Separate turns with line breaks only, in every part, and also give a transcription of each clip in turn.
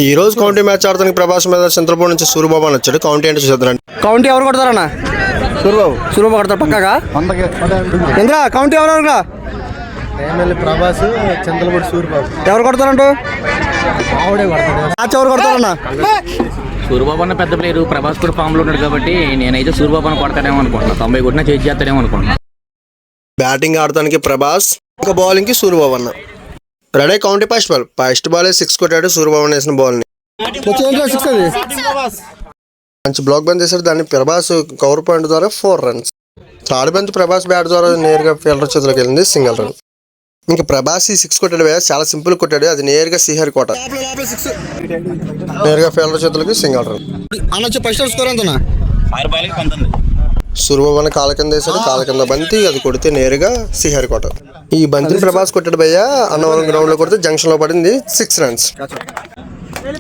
ఈ రోజు county match ఆడడానికి ప్రభాస్ మీద చంద్రబాబు నుంచి సూర్యబాబు అని వచ్చాడు. కౌంటీ అంటే చూద్దాం.
కౌంటీ ఎవరు కొడతారన్న? సూర్యబాబు కొడతారు పక్కగా. ఇంద్రా కౌంటీ ఎవరు?
ప్రభాస్, చంద్రబాబు, సూర్యబాబు
ఎవరు కొడతారంటూ? మ్యాచ్ ఎవరు కొడతారన్న?
సూర్యబాబు అన్న పెద్ద ప్లేయర్, ప్రభాస్ కూడా ఫామ్ లో ఉన్నాడు కాబట్టి నేనైతే సూర్యబాబు అన్న కొడతాడేమో అనుకుంటున్నా. 90 కొట్టినా చేసి చేస్తాడేమో అనుకుంటున్నా.
బ్యాటింగ్ ఆడటానికి ప్రభాస్, ఇంకా బౌలింగ్ కి సూర్యబాబు అన్న. రెడీ కౌంటీ ఫస్ట్ బాల్ 6 కొట్టాడు సూర్యబాబు వేసిన బాల్ ని. మంచి బ్లాక్ బంద్ చేశాడు. దాన్ని ప్రభాస్ కవర్ పాయింట్ ద్వారా 4 రన్స్. థర్డ్ బంత్ ప్రభాస్ బ్యాట్ ద్వారా నేరుగా ఫీల్డర్ చేతిలోకి వెళ్ళింది, సింగిల్ రన్. ఇంకా ప్రభాస్ ఈ 6 కొట్టాడు, చాలా సింపుల్ కొట్టాడు. అది నేరుగా శ్రీహరి కోట, నేరుగా ఫీల్డర్ చేతులకి సింగిల్ రన్. సూర్యబాబు అన్న కాల కింద వేశాడు, కాల కింద బంతి, అది కొడితే నేరుగా శ్రీహరి కోట. ఈ బంతిని ప్రభాస్ కొట్టాడు భయ్య, అన్నవరం గ్రౌండ్ లో కొడితే జంక్షన్ లో పడింది, 6 రన్స్.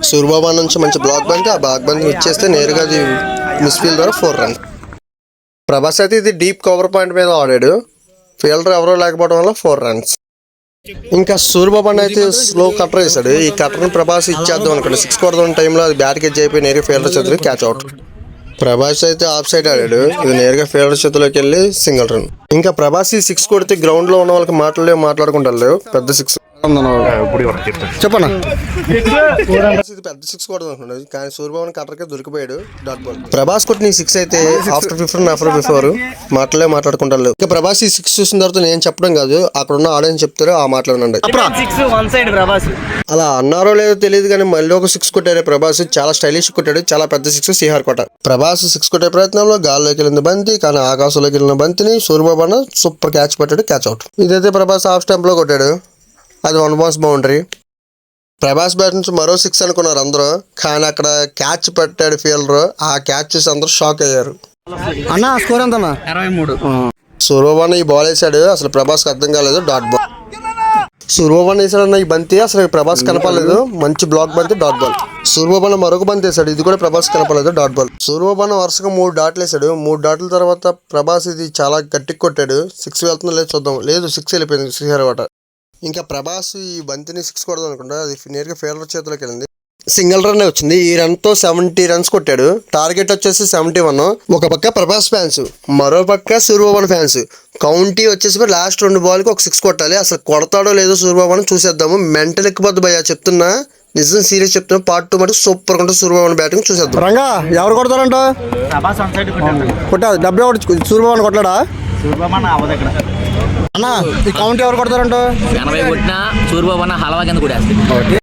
సూర్యబాబు అన్న నుంచి మంచి బ్లాక్ బంతి, ఆ బ్లాక్ బంతి ఇచ్చేస్తే నేరుగా అది మిస్ ఫీల్డ్ ద్వారా 4 రన్స్. ప్రభాస్ అయితే ఇది డీప్ కవర్ పాయింట్ మీద ఆడాడు, ఫీల్డర్ ఎవరో లేకపోవడం వల్ల 4 రన్స్. ఇంకా సూర్యబాబు అన్న అయితే స్లో కట్టర్ వేశాడు. ఈ కట్టర్ని ప్రభాస్ ఇచ్చేద్దాం అనుకోండి, 6 కొడదాం టైంలో అది బ్యాట్ కి అయిపోయి నేరుగా ఫీల్డర్ చేతులు క్యాచ్ అవుట్. ప్రభాస్ అయితే ఆఫ్ సైడ్ ఆడాడు, ఇది నేరుగా ఫీల్డర్ చేతిలోకి వెళ్ళి సింగిల్ రన్. ఇంకా ప్రభాస్ ఈ 6 కొడితే గ్రౌండ్ లో ఉన్న వాళ్ళకి మాట్లాడుకుంటారు, పెద్ద 6 చెప్పనా, ఇది పెద్ద 6 కొడదాం అనుకున్నాడు, కానీ సూర్యబాబు కట్టర్కే దొరికిపోయాడు, డాట్ బాల్. ప్రభాస్ కొట్టిన 6 అయితే ఆఫ్టర్ బిఫోర్ మాట్లాడుకుంటారు. ఇంకా ప్రభాస్ ఈ 6 చూసిన తర్వాత నేను చెప్పడం కాదు, అక్కడ ఉన్న ఆడియన్స్ చెప్తారు, ఆ మాట్లాడండి. అలా అన్నారో లేదో తెలియదు కానీ మళ్ళీ ఒక 6 కొట్టాడు ప్రభాస్, చాలా స్టైలిష్ కొట్టాడు, చాలా పెద్ద 6 శ్రీహరి కోట. ప్రభాస్ 6 కొట్టే ప్రయత్నంలో గాల్లోకి వెళ్ళింది బంతి, కానీ ఆకాశంలోకి వెళ్ళిన బంతిని సూర్యబాబు అన్న సూపర్ క్యాచ్ పట్టాడు, క్యాచ్ అవుట్. ఇదైతే ప్రభాస్ హాఫ్ స్టంప్ లో కొట్టాడు, అది 1 బౌన్స్ బౌండరీ. ప్రభాస్ బ్యాట్ నుంచి మరో 6 అనుకున్నారు అందరూ, కానీ అక్కడ క్యాచ్ పట్టాడు ఫీల్డర్, ఆ క్యాచ్ చూసి అందరూ షాక్ అయ్యారు.
అన్న స్కోర్ ఎంత?
23.
సూర్యబాబు అన్న ఈ బాల్ వేసాడు, అసలు ప్రభాస్ అర్థం కాలేదు, డాట్ బాల్. సూర్యబాబు అన్న వేసాడన్న ఈ బంతి, అసలు ప్రభాస్ కనపడలేదు, మంచి బ్లాక్ బంతి, డాట్ బాల్. సూర్యబాబు అన్న మరొక బంతి వేసాడు, ఇది కూడా ప్రభాస్ కనపడలేదు, డాట్ బాల్. సూర్యబాబు అన్న వరుసగా 3 డాట్లు వేసాడు. 3 డాట్ల తర్వాత ప్రభాస్ ఇది చాలా గట్టిగా కొట్టాడు, 6 వెళ్తుందో లేదు చూద్దాం, లేదు 6 వెళ్ళిపోయింది శ్రీహరి కోట. ఇంకా ప్రభాస్ ఈ బంతిని 6 కొడదాం అనుకుంటా, అది నేరుగా ఫీల్డర్ చేతిలోకి వెళ్ళింది, సింగిల్ రన్ వచ్చింది. ఈ రన్ తో 70 రన్స్ కొట్టాడు, టార్గెట్ వచ్చేసి 71. ఒక పక్క ప్రభాస్ ఫ్యాన్స్, మరో పక్క సూర్యబాబు ఫ్యాన్స్. కౌంటీ వచ్చేసి లాస్ట్ 2 బాల్కి ఒక 6 కొట్టాలి, అసలు కొడతాడో లేదో సూర్యబాబు అని చూసేద్దాము. మెంటల్ ఎక్కిపోద్దు భయ్యా, చెప్తున్నా, నిజం సీరియస్ చెప్తున్నా. పార్ట్ 2 మరి సూపర్ ఉంటుంది, సూర్యబాబు బ్యాటింగ్ చూసేద్దాం.
రంగా ఎవరు కొడతారంట? కొట్టాడు 70 సూర్యబాబు కొట్లాడా అన్న? ఈ కౌంటీ ఎవరు కొడతారంట?
80 కొట్టినా సూర్యబాబు అన్న హల్వా కింద కూడా